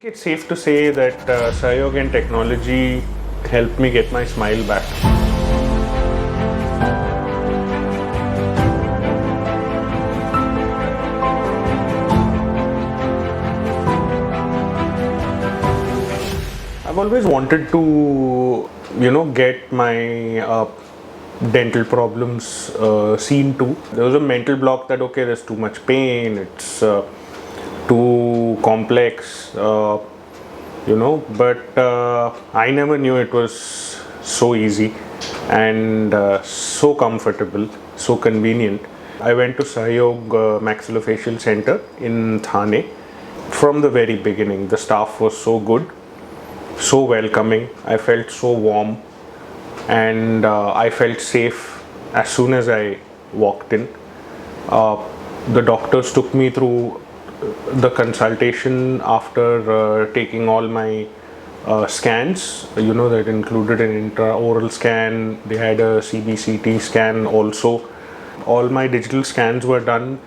It's safe to say that Sahyog and technology helped me get my smile back. I've always wanted to, get my dental problems seen to. There was a mental block that, okay, there's too much pain, it's too complex, but I never knew it was so easy and so comfortable, so convenient. I went to Sahyog Maxillofacial Center in Thane. From the very beginning, the staff was so good, so welcoming. I felt so warm, and I felt safe as soon as I walked in. The doctors took me through the consultation after taking all my scans. That included an intraoral scan. They had a CBCT scan also. All my digital scans were done.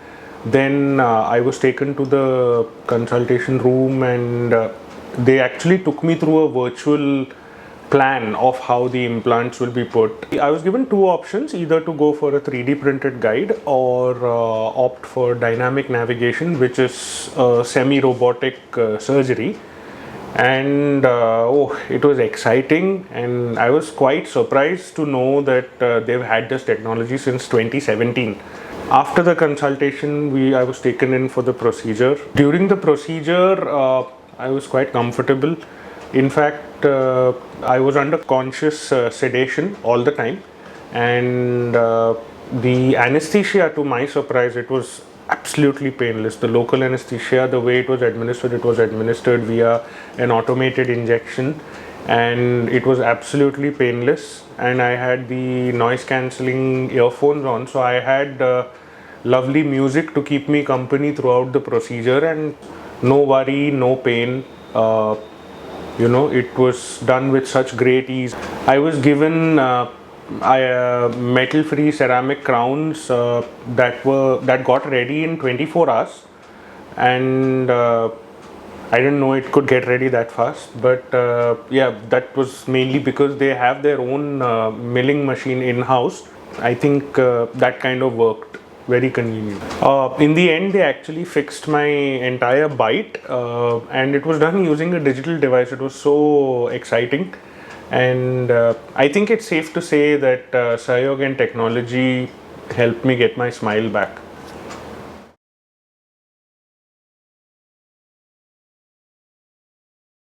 Then I was taken to the consultation room, and they actually took me through a virtual plan of how the implants will be put. I was given two options, either to go for a 3D printed guide or opt for dynamic navigation, which is semi-robotic surgery. And it was exciting, and I was quite surprised to know that they've had this technology since 2017. After the consultation, I was taken in for the procedure. During the procedure, I was quite comfortable. In fact, I was under conscious sedation all the time, and the anesthesia, to my surprise, it was absolutely painless. The local anesthesia, the way it was administered via an automated injection, and it was absolutely painless. And I had the noise cancelling earphones on, so I had lovely music to keep me company throughout the procedure, and no worry, no pain. It was done with such great ease. I was given metal-free ceramic crowns that got ready in 24 hours, and I didn't know it could get ready that fast. But that was mainly because they have their own milling machine in-house. I think that kind of worked very convenient. In the end, they actually fixed my entire bite, and it was done using a digital device. It was so exciting, and I think it's safe to say that Sahyog and technology helped me get my smile back.